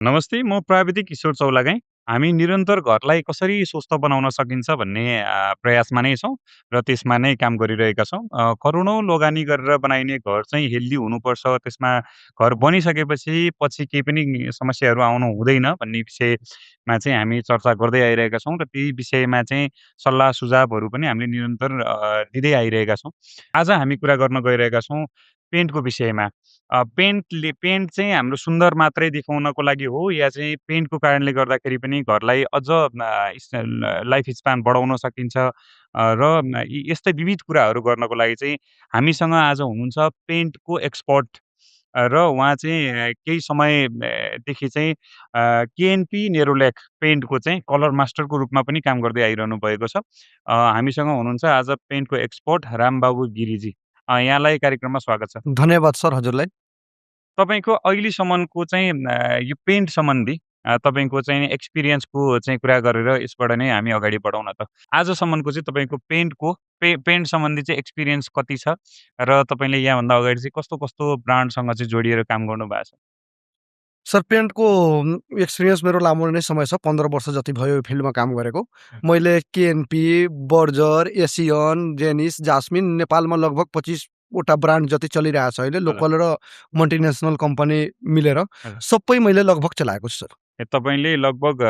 नमस्ते, म प्राविधिक किशोर चौलागाई। हामी निरन्तर घरलाई कसरी स्वस्थ बनाउन सकिन्छ भन्ने प्रयासमा नै छौँ र त्यसमा नै काम गरिरहेका छौँ। करोडौँ लगानी गरेर बनाइने घर चाहिँ हेल्दी हुनुपर्छ, त्यसमा घर बनिसकेपछि पछि केही पनि समस्याहरू आउनु हुँदैन भन्ने विषयमा चाहिँ हामी चर्चा गर्दै आइरहेका छौँ र त्यही विषयमा चाहिँ सल्लाह सुझावहरू पनि हामीले निरन्तर दिँदै आइरहेका छौँ। आज हामी कुरा गर्न गइरहेका छौँ पेन्टको विषयमा। पेन्ट चाहिँ हाम्रो सुन्दर मात्रै देखाउनको लागि हो या चाहिँ पेन्टको कारणले गर्दाखेरि पनि घरलाई अझ लाइफ स्पान बढाउन सकिन्छ र यस्तै विविध कुराहरू गर्नको लागि चाहिँ हामीसँग आज हुनुहुन्छ पेन्टको एक्सपर्ट र उहाँ चाहिँ केही देखि चाहिँ केएनपी नेरोल्याक पेन्टको चाहिँ कलर मास्टरको रूपमा पनि काम गर्दै आइरहनु भएको छ। हामीसँग हुनुहुन्छ आज पेन्टको एक्सपर्ट रामबाबु गिरीजी। यहाँलाई कार्यक्रममा स्वागत छ। धन्यवाद सर हजुरलाई। तपाईँको अहिलेसम्मको चाहिँ यो पेन्ट सम्बन्धी तपाईँको चाहिँ एक्सपिरियन्सको चाहिँ कुरा गरेर यसबाट नै हामी अगाडि बढौँ न त। आजसम्मको चाहिँ तपाईँको पेन्ट सम्बन्धी चाहिँ एक्सपिरियन्स कति छ र तपाईँले यहाँभन्दा अगाडि चाहिँ कस्तो-कस्तो ब्रान्डसँग चाहिँ जोडिएर काम गर्नुभएको छ? सर पेन्टको एक्सपिरियन्स मेरो लामो नै समय छ, 15 वर्ष जति भयो यो फिल्डमा काम गरेको। मैले केएनपी, बर्जर, एसियन, जेनिस, जास्मिन नेपालमा लगभग 25 वटा ब्रान्ड जति चलिरहेको छ अहिले, लोकल र मल्टिनेसनल कम्पनी मिलेर सबै मैले लगभग चलाएको छु सर। तपाईँले लगभग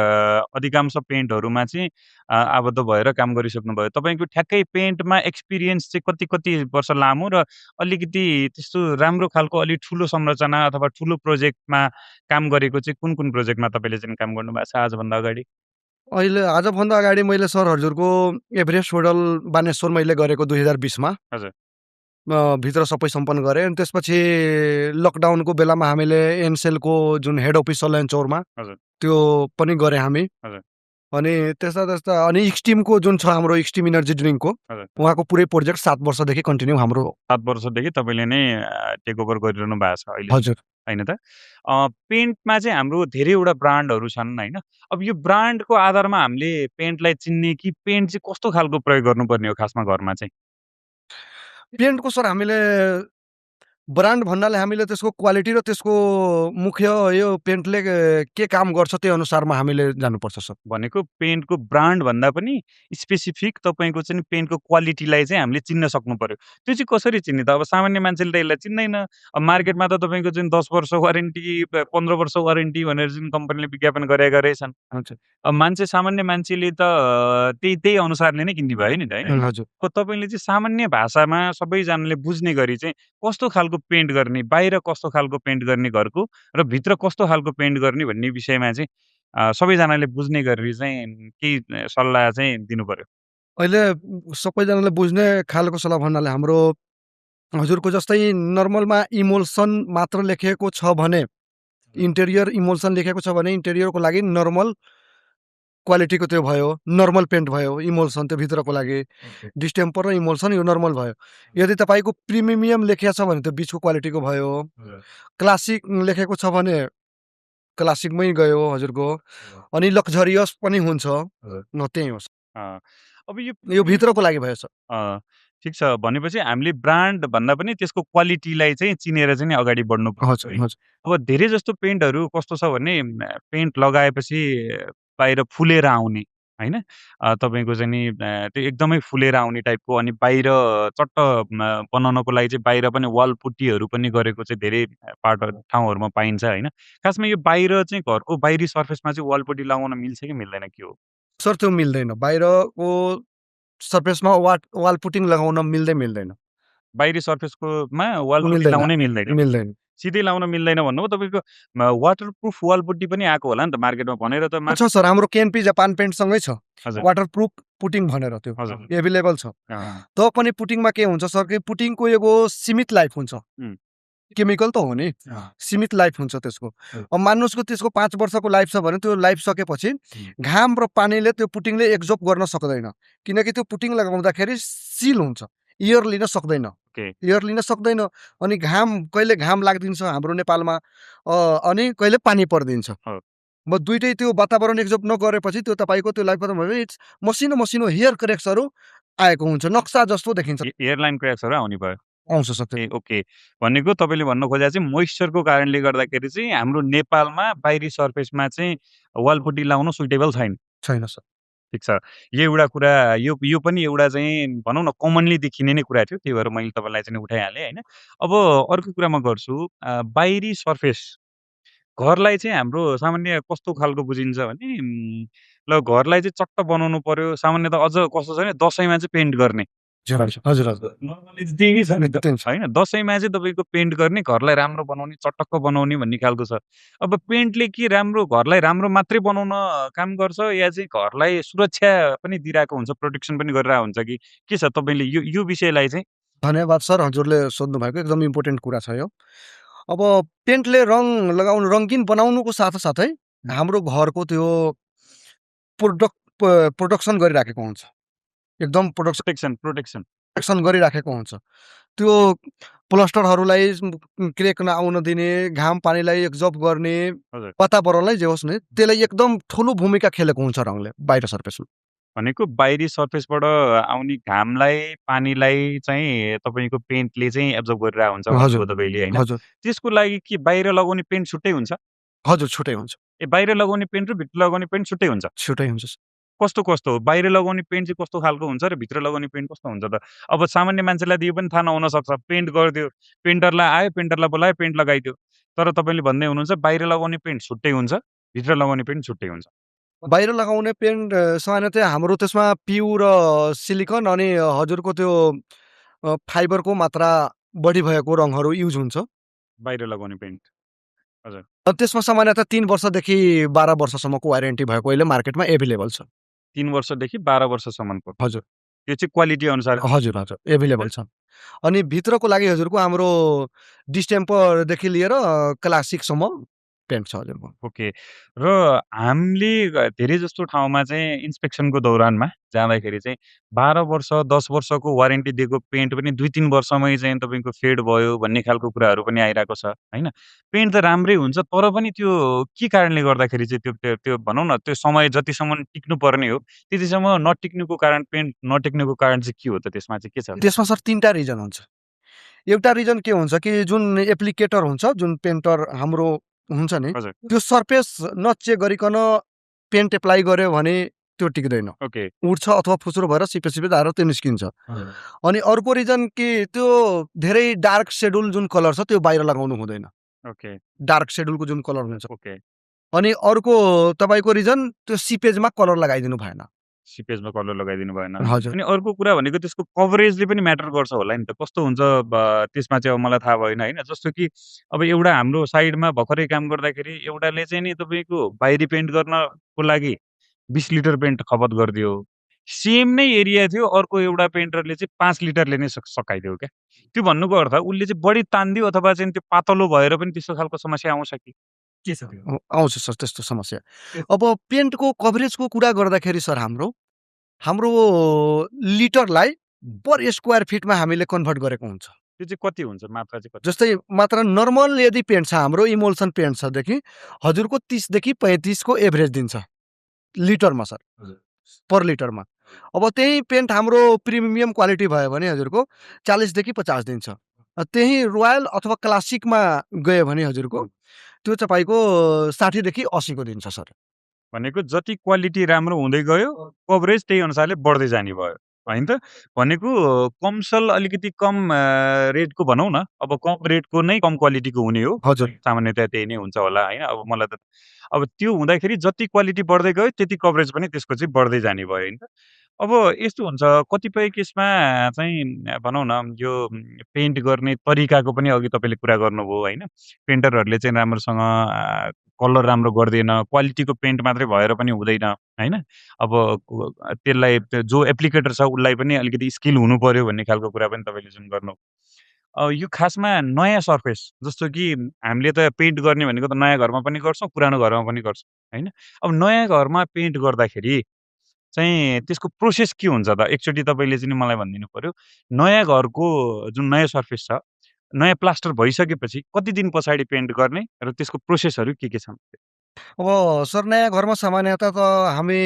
अधिकांश पेन्टहरूमा चाहिँ आबद्ध भएर काम गरिसक्नुभयो। तपाईँको ठ्याक्कै पेन्टमा एक्सपिरियन्स चाहिँ कति वर्ष लामो र अलिकति त्यस्तो राम्रो खालको अलि ठुलो संरचना अथवा ठुलो प्रोजेक्टमा काम गरेको चाहिँ कुन प्रोजेक्टमा तपाईँले चाहिँ काम गर्नुभएको छ आजभन्दा अगाडि? अहिले आजभन्दा अगाडि मैले सर हजुरको एभरेस्ट होटल बानेश्वर मैले गरेको 2020 मा। हजुर। भित्र सबै सम्पन्न गरेँ अनि त्यसपछि लकडाउनको बेलामा हामीले एनसेलको जुन हेड अफिस छ लयनचौरमा त्यो पनि गरेँ हामी। अनि त्यस्ता अनि एक्सट्रिमको जुन छ हाम्रो एक्सट्रिम इनर्जी ड्रिङ्कको उहाँको पुरै प्रोजेक्ट 7 वर्षदेखि कन्टिन्यू हाम्रो 7 वर्षदेखि तपाईँले नै टेक ओभर गरिरहनु भएको छ अहिले। हजुर होइन त? पेन्टमा चाहिँ हाम्रो धेरैवटा ब्रान्डहरू छन् होइन? अब यो ब्रान्डको आधारमा हामीले पेन्टलाई चिन्ने कि पेन्ट चाहिँ कस्तो खालको प्रयोग गर्नुपर्ने हो खासमा घरमा चाहिँ? पेन्टको सर हामीले ब्रान्ड भन्नाले हामीले त्यसको क्वालिटी र त्यसको मुख्य यो पेन्टले के काम गर्छ त्यो अनुसारमा हामीले जानुपर्छ सर। भनेको पेन्टको ब्रान्ड भन्दा पनि स्पेसिफिक तपाईँको चाहिँ पेन्टको क्वालिटीलाई चाहिँ हामीले चिन्न सक्नु पर्यो। त्यो चाहिँ कसरी चिन्ने त? अब सामान्य मान्छेले त यसलाई चिन्दैन। अब मार्केटमा त तपाईँको चाहिँ 10 वर्ष वारेन्टी, 15 वर्ष वारेन्टी भनेर जुन कम्पनीले विज्ञापन गरेका रहेछन्। अब सामान्य मान्छेले त त्यही अनुसारले नै किन्ने भयो नि त होइन? हजुर। तपाईँले चाहिँ सामान्य भाषामा सबैजनाले बुझ्ने गरी चाहिँ कस्तो खालको पेन्ट गर्ने, बाहिर कस्तो खालको पेन्ट गर्ने घरको र भित्र कस्तो खालको पेन्ट गर्ने भन्ने विषयमा चाहिँ सबैजनाले बुझ्ने गरी चाहिँ केही सल्लाह चाहिँ दिनुपर्यो। अहिले सबैजनाले बुझ्ने खालको सल्लाह भन्नाले हाम्रो हजुरको जस्तै नर्मलमा इमोल्सन मात्र लेखिएको छ भने, इन्टेरियर इमोल्सन लेखेको छ भने इन्टेरियरको लागि नर्मल क्वालिटीको त्यो भयो, नर्मल पेन्ट भयो, इमोल्सन त्यो भित्रको लागि, डिस्टेम्पर र इमोल्सन यो नर्मल भयो। यदि तपाईँको प्रिमियम लेखिएको छ भने त्यो बिचको क्वालिटीको भयो, क्लासिक लेखेको छ भने क्लासिकमै गयो हजुरको, अनि लक्जरियस पनि हुन्छ, त्यही हो। अब यो भित्रको लागि भयो सर। ठिक छ भनेपछि हामीले ब्रान्ड भन्दा पनि त्यसको क्वालिटीलाई चाहिँ चिनेर चाहिँ अगाडि बढ्नु पर्छ। अब धेरै जस्तो पेन्टहरू कस्तो छ भने पेन्ट लगाएपछि बाहिर फुलेर आउने होइन? तपाईँको चाहिँ नि त्यो एकदमै फुलेर आउने टाइपको अनि बाहिर चट्ट बनाउनको लागि चाहिँ बाहिर पनि वाल पुट्टीहरू पनि गरेको चाहिँ धेरै ठाउँहरूमा पाइन्छ होइन? खासमा यो बाहिर चाहिँ घरको बाहिरी सर्फेसमा चाहिँ वाल पुट्टी लगाउन मिल्छ कि मिल्दैन के हो? सर त्यो मिल्दैन। बाहिरको सर्फेसमा वाल पुटिङ लगाउन मिल्दैन। बाहिरी सर्फेसकोमा वाल पुट्टी लगाउनै मिल्दैन। सिधै लाउन मिल्दैन भन्नु हो। तपाईँको वाटरप्रुफ वाल पुट्टी पनि आएको होला नि त मार्केटमा भनेर त छ सर, हाम्रो केएनपी जापान पेन्टसँगै छ वाटरप्रुफ पुटिङ भनेर त्यो एभाइलेबल छ। त पनि पुटिङमा के हुन्छ सर कि पुटिङको एगो सीमित लाइफ हुन्छ। केमिकल त हो नि, सीमित लाइफ हुन्छ त्यसको। अब मान्नुहोस् कि त्यसको 5 वर्षको लाइफ छ भने त्यो लाइफ सकेपछि घाम र पानीले त्यो पुटिङले एब्जर्ब गर्न सक्दैन, किनकि त्यो पुटिङ लगाउँदाखेरि सिल हुन्छ, एयर लिन सक्दैन। अनि कहिले घाम लाग्दिन्छ हाम्रो नेपालमा अनि कहिले पानी पर्दिन्छ। दुइटै त्यो वातावरण एब्जर्ब नगरेपछि त्यो तपाईँको त्यो लाइफ मसिनो हेयर क्र्याक्सहरू आएको हुन्छ, नक्सा जस्तो देखिन्छ। एयरलाइन क्र्याक्सहरू आउने भयो। आउँछ सर त्यो। ओके। भनेको तपाईँले भन्नु खोजेको चाहिँ मोइस्चरको कारणले गर्दाखेरि चाहिँ हाम्रो नेपालमा बाहिरी सर्फेसमा चाहिँ वाल पुट्टी लाउनु सुइटेबल छैन। छैन सर। ठिक छ। यो एउटा कुरा यो पनि एउटा चाहिँ भनौँ न कमनली देखिने नै कुरा थियो। त्यही भएर मैले तपाईँलाई चाहिँ उठाइहालेँ होइन। अब अर्को कुरा म गर्छु बाहिरी सर्फेस घरलाई चाहिँ हाम्रो सामान्य कस्तो खालको बुझिन्छ भने ल घरलाई चाहिँ चट्ट बनाउनु पर्यो। सामान्यतः अझ कस्तो छ भने दसैँमा चाहिँ पेन्ट गर्ने। हजुर, हजुर। नर्मली चाहिँ त्यही छ नि त त्यही छ। होइन। दसैँमा चाहिँ तपाईँको पेन्ट गर्ने, घरलाई राम्रो बनाउने, चटक्क बनाउने भन्ने खालको छ। अब पेन्टले के राम्रो घरलाई राम्रो मात्रै बनाउन काम गर्छ या चाहिँ घरलाई सुरक्षा पनि दिइरहेको हुन्छ, प्रोटेक्सन पनि गरिरहेको हुन्छ कि के छ तपाईँले यो विषयलाई चाहिँ धन्यवाद सर, हजुरले सोध्नुभएको एकदम इम्पोर्टेन्ट कुरा छ यो। अब पेन्टले रङ लगाउनु रङ्गीन बनाउनुको साथसाथै हाम्रो घरको त्यो प्रोडक्सन गरिराखेको हुन्छ। एकदम प्रोटेक्सन गरिराखेको हुन्छ। त्यो प्लास्टरहरूलाई क्रेक नआउन दिने, घाम पानीलाई एब्जर्ब गर्ने, हजुर। वातावरणलाई जे होस् न त्यसलाई एकदम ठुलो भूमिका खेलेको हुन्छ रङले बाहिर सर्फेसमा। भनेको बाहिरी सर्फेसबाट आउने घामलाई, पानीलाई चाहिँ तपाईँको पेन्टले चाहिँ एब्जर्ब गरिरहेको हुन्छ हजुर, भन्नुभयो तपाईँले होइन। हजुर, त्यसको लागि के बाहिर लगाउने पेन्ट छुट्टै हुन्छ? हजुर छुट्टै हुन्छ। बाहिर लगाउने पेन्ट र भित्र लगाउने पेन्ट छुट्टै हुन्छ? छुट्टै हुन्छ सर। कस्तो हो? बाहिर लगाउने पेन्ट चाहिँ कस्तो खालको हुन्छ र भित्र लगाउने पेन्ट कस्तो हुन्छ त? अब सामान्य मान्छेलाई त यो पनि थाहा नहुन सक्छ। पेन्ट गरिदियो, पेन्टरलाई आयो, पेन्टरलाई बोलायो, पेन्ट लगाइदियो। तर तपाईँले भन्दै हुनुहुन्छ बाहिर लगाउने पेन्ट छुट्टै हुन्छ, भित्र लगाउने पेन्ट छुट्टै हुन्छ। बाहिर लगाउने पेन्ट सामान्यतया हाम्रो त्यसमा पिउ र सिलिकन अनि हजुरको त्यो फाइबरको मात्रा बढी भएको रङहरू युज हुन्छ। बाहिर लगाउने पेन्ट। हजुर। त्यसमा सामान्यतया 3 वर्षदेखि 12 वर्षसम्मको वारेन्टी भएको अहिले मार्केटमा एभाइलेबल छ। 3 वर्षदेखि 12 वर्षसम्मको? हजुर। त्यो चाहिँ क्वालिटी अनुसार? हजुर, हजुर एभाइलेबल छ। अनि भित्रको लागि हजुरको हाम्रो डिस्टेम्परदेखि लिएर क्लासिकसम्म पेन्ट छ हजुरको। ओके। र हामीले धेरै जस्तो ठाउँमा चाहिँ इन्सपेक्सनको दौरानमा जाँदाखेरि चाहिँ 12 वर्ष, 10 वर्षको वारेन्टी दिएको पेन्ट पनि 2-3 वर्षमै चाहिँ तपाईँको फेड भयो भन्ने खालको कुराहरू पनि आइरहेको छ, होइन? पेन्ट त राम्रै हुन्छ तर पनि त्यो के कारणले गर्दाखेरि चाहिँ त्यो भनौँ न त्यो समय जतिसम्म टिक्नुपर्ने हो, त्यतिसम्म नटिक्नुको कारण पेन्ट नटिक्नुको कारण चाहिँ के हो त त्यसमा चाहिँ के छ? त्यसमा सर 3टा रिजन हुन्छ। एउटा रिजन के हुन्छ कि जुन एप्लिकेटर हुन्छ, जुन पेन्टर हाम्रो हुन्छ नि, हजुर। त्यो सर्फेस नचेक गरिकन पेन्ट एप्लाई गर्यो भने त्यो टिक्दैन। ओके। उड्छ अथवा फुस्रो भएर सिपे धाएर त्यो निस्किन्छ। अनि अर्को रिजन कि त्यो धेरै डार्क सेड्युल जुन कलर छ त्यो बाहिर लगाउनु हुँदैन। ओके। डार्क सेड्युलको जुन कलर हुन्छ। ओके। अनि अर्को तपाईँको रिजन त्यो सिपेजमा कलर लगाइदिनु भएन। सिपेजमा कलर लगाइदिनु भएन। हजुर। अनि अर्को कुरा भनेको त्यसको कभरेजले पनि म्याटर गर्छ होला नि त। कस्तो हुन्छ त्यसमा चाहिँ अब मलाई थाहा भएन होइन। जस्तो कि अब एउटा हाम्रो साइडमा भर्खरै काम गर्दाखेरि एउटाले चाहिँ नि तपाईँको बाहिरी पेन्ट गर्नको लागि 20 लिटर पेन्ट खपत गरिदियो। सेम नै एरिया थियो अर्को एउटा पेन्टरले चाहिँ 5 लिटरले नै सकाइदियो क्या। त्यो भन्नुको अर्थ उसले चाहिँ बढी तानिदियो अथवा चाहिँ त्यो पातलो भएर पनि त्यस्तो खालको समस्या आउँछ कि के छ त्यो? आउँछ सर त्यस्तो समस्या। अब पेन्टको कभरेजको कुरा गर्दाखेरि सर हाम्रो लिटरलाई पर स्क्वायर फिटमा हामीले कन्भर्ट गरेको हुन्छ। त्यो चाहिँ कति हुन्छ मात्रा चाहिँ कति? जस्तै मात्रा नर्मल यदि पेन्ट छ हाम्रो इमोल्सन पेन्ट छदेखि हजुरको 30 देखि 35 को एभरेज दिन्छ लिटरमा सर। पर लिटरमा। अब त्यही पेन्ट हाम्रो प्रिमियम क्वालिटी भयो भने हजुरको 40 देखि 50 दिन्छ। त्यही रोयल अथवा क्लासिकमा गयो भने हजुरको त्यो तपाईँको 60 देखि 80 को दिन्छ सर। भनेको जति क्वालिटी राम्रो हुँदै गयो कभरेज त्यही अनुसारले बढ्दै जाने भयो होइन त? भनेको कमसल अलिकति कम रेटको भनौँ न, अब कम रेटको नै कम क्वालिटीको हुने हो। हजुर। सामान्यतया त्यही नै हुन्छ होला होइन। अब मलाई त अब त्यो हुँदाखेरि जति क्वालिटी बढ्दै गयो त्यति कभरेज पनि त्यसको चाहिँ बढ्दै जाने भयो होइन त? अब यस्तो हुन्छ कतिपय केसमा चाहिँ भनौँ न यो पेन्ट गर्ने तरिकाको पनि अघि तपाईँले कुरा गर्नुभयो होइन। पेन्टरहरूले चाहिँ राम्रोसँग कलर राम्रो गर्दैन, क्वालिटीको पेन्ट मात्रै भएर पनि हुँदैन होइन। अब त्यसलाई जो एप्लिकेटर छ उसलाई पनि अलिकति स्किल हुनु पर्यो भन्ने खालको कुरा पनि तपाईँले जुन गर्नु यो खासमा नयाँ सर्फेस जस्तो कि हामीले त पेन्ट गर्ने भनेको त नयाँ घरमा पनि गर्छौँ, पुरानो घरमा पनि गर्छौँ होइन। अब नयाँ घरमा पेन्ट गर्दाखेरि चाहिँ त्यसको प्रोसेस के हुन्छ त? एकचोटि तपाईँले चाहिँ मलाई भनिदिनु पर्यो। नयाँ घरको जुन नयाँ सर्फेस छ, नयाँ प्लास्टर भइसकेपछि कति दिन पछाडि पेन्ट गर्ने र त्यसको प्रोसेसहरू के छन्? अब सर नयाँ घरमा सामान्यतः त हामी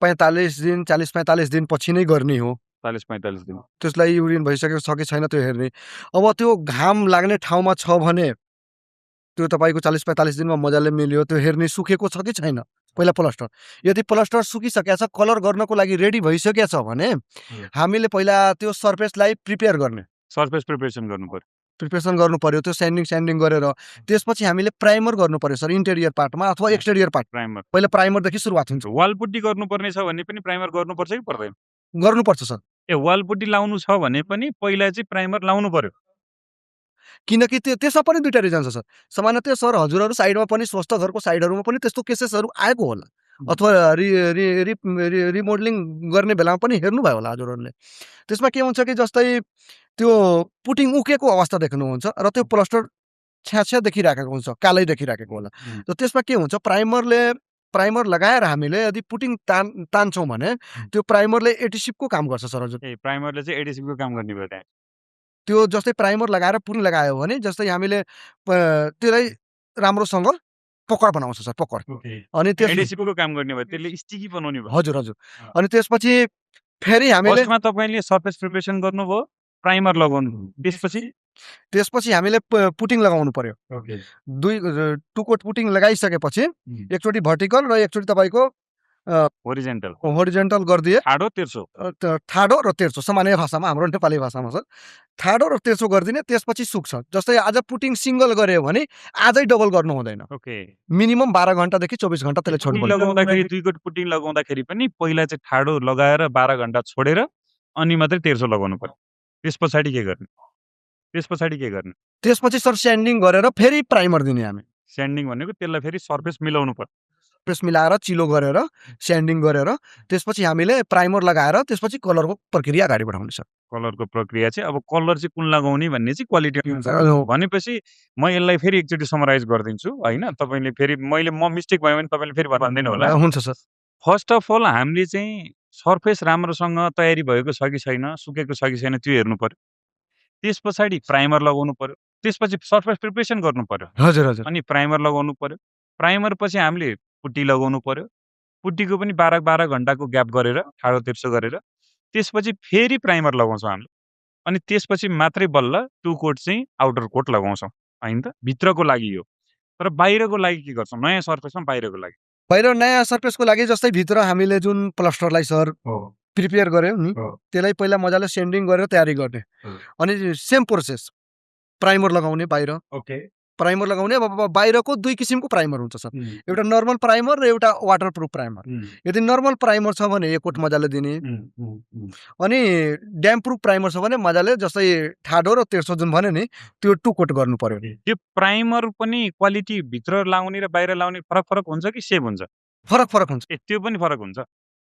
45 दिन 40-45 दिन पछि नै गर्ने हो। 40-45 दिन त्यसलाई युरिन भइसकेको छ कि छैन त्यो हेर्ने। अब त्यो घाम लाग्ने ठाउँमा छ भने त्यो तपाईँको 40-45 दिनमा मजाले मिल्यो, त्यो हेर्ने सुकेको छ कि छैन पहिला प्लास्टर। यदि प्लास्टर सुकिसकेको छ, कलर गर्नको लागि रेडी भइसकेको छ भने हामीले पहिला त्यो सर्फेसलाई प्रिपेयर गर्ने, सर्फेस प्रिपरेसन गर्नु पर्यो। प्रिपरेसन गर्नु पर्यो, त्यो स्यान्डिङ गरेर त्यसपछि हामीले प्राइमर गर्नु पर्यो सर, इन्टेरियर पार्टमा अथवा एक्सटेरियर पार्ट। प्राइमर पहिला प्राइमरदेखि सुरुवात हुन्छ। वाल पुट्टी गर्नुपर्ने छ भने पनि प्राइमर गर्नुपर्छ कि पर्दैन? गर्नुपर्छ सर। वाल पुट्टी लाउनु छ भने पनि पहिला चाहिँ प्राइमर लाउनु पर्यो। किनकि त्यसमा पनि दुईटा रिजन छ सर। सामान्यतया सर हजुरहरू साइडमा पनि स्वस्थ घरको साइडहरूमा पनि त्यस्तो केसेसहरू आएको होला, अथवा रिमोडलिङ गर्ने बेलामा पनि हेर्नुभयो होला हजुरहरूले। त्यसमा के हुन्छ कि जस्तै त्यो पुटिङ उकेको अवस्था देख्नुहुन्छ र त्यो प्लास्टर छ्याछ्या देखिराखेको हुन्छ, कालै देखिराखेको होला। र त्यसमा के हुन्छ, प्राइमर लगाएर हामीले यदि पुटिङ तान्छौँ भने त्यो प्राइमरले एडिसिभको काम गर्छ सर हजुर। प्राइमरले चाहिँ एडिसिभको काम गर्ने भयो त्यहाँ। त्यो जस्तै प्राइमर लगाएर पुटिङ लगायो भने जस्तै हामीले त्यसलाई राम्रोसँग पकड बनाउँछ सर, पकड। अनि एडिसिभको काम गर्ने भयो, त्यसले स्टिकी बनाउने भयो। हजुर हजुर। अनि त्यसपछि फेरि हामीले फर्स्टमा तपाईले सर्फेस प्रिपरेसन गर्नुभयो, प्राइमर लगाउनु, त्यसपछि हामीले पुटिङ लगाउनु पर्यो। टु कोट पुटिङ लगाइसकेपछि एकचोटि भर्टिकल र एकचोटि तपाईँको होरिजेन्टल गरिदिए, ठाडो र तेर्सो सामान्य भाषामा, हाम्रो नेपाली भाषामा सर ठाडो र तेर्सो गरिदिने। त्यसपछि सुक्छ। जस्तै आज पुटिङ सिङ्गल गर्यो भने आजै डबल गर्नु हुँदैन, मिनिमम 12 घण्टादेखि 24 घण्टा त्यसले छोड्नु पर्यो। लगाउँदाखेरि 2 कोट पुटिङ लगाउँदाखेरि पनि पहिला चाहिँ ठाडो लगाएर 12 घण्टा छोडेर अनि मात्रै तेर्सो लगाउनु पर्यो। त्यस पछाडि के गर्ने? त्यसपछि सर स्यान्डिङ गरेर फेरि प्राइमर दिने हामी। स्यान्डिङ भनेको त्यसलाई फेरि सर्फेस मिलाउनु पर्यो, सर्फेस मिलाएर चिलो गरेर स्यान्डिङ गरेर त्यसपछि हामीले प्राइमर लगाएर त्यसपछि कलरको प्रक्रिया अगाडि बढाउने सर। कलरको प्रक्रिया चाहिँ अब कलर चाहिँ कुन लगाउने भन्ने चाहिँ क्वालिटी भनेपछि म यसलाई फेरि एकचोटि समराइज गरिदिन्छु हैन। तपाईले फेरि म मिस्टेक भयो भने तपाईले फेरि भन्दिनु होला। हुन्छ सर। फर्स्ट अफ अल हामीले चाहिँ सर्फेस राम्रोसँग तयारी भएको छ कि छैन, सुकेको छ कि छैन त्यो हेर्नु पर्यो। त्यस पछाडि प्राइमर लगाउनु पर्यो, त्यसपछि सर्फेस प्रिपरेसन गर्नु पर्यो। हजुर हजुर। अनि प्राइमर लगाउनु पर्यो। प्राइमर पछि हामीले पुट्टी लगाउनु पर्यो। पुट्टीको पनि 12 घण्टाको ग्याप गरेर ठाडो तेर्सो गरेर त्यसपछि फेरि प्राइमर लगाउँछौँ हामीले। अनि त्यसपछि मात्रै बल्ल 2 कोट चाहिँ आउटर कोट लगाउँछौँ हैन त, भित्रको लागि यो। तर बाहिरको लागि के गर्छौँ? नयाँ सर्फेसमा बाहिरको लागि, बाहिर नयाँ सर्फेसको लागि जस्तै भित्र हामीले जुन प्लास्टरलाई सर प्रिपेयर गर्यौँ नि, त्यसलाई पहिला मजाले सेन्डिङ गरेर तयारी गर्ने। अनि सेम प्रोसेस प्राइमर लगाउने बाहिर। प्राइमर लगाउने। अब बाहिरको 2 किसिमको प्राइमर हुन्छ सर, एउटा नर्मल प्राइमर र एउटा वाटरप्रुफ प्राइमर। यदि नर्मल प्राइमर छ भने 1 कोट मजाले दिने, अनि ड्याम प्रुफ प्राइमर छ भने मजाले जस्तै ठाडो र तेर्सो जुन भन्यो नि त्यो 2 कोट गर्नु पर्यो। त्यो प्राइमर पनि क्वालिटी भित्र लाउने र बाहिर लाउने फरक हुन्छ कि सेम हुन्छ? फरक हुन्छ। त्यो पनि फरक हुन्छ।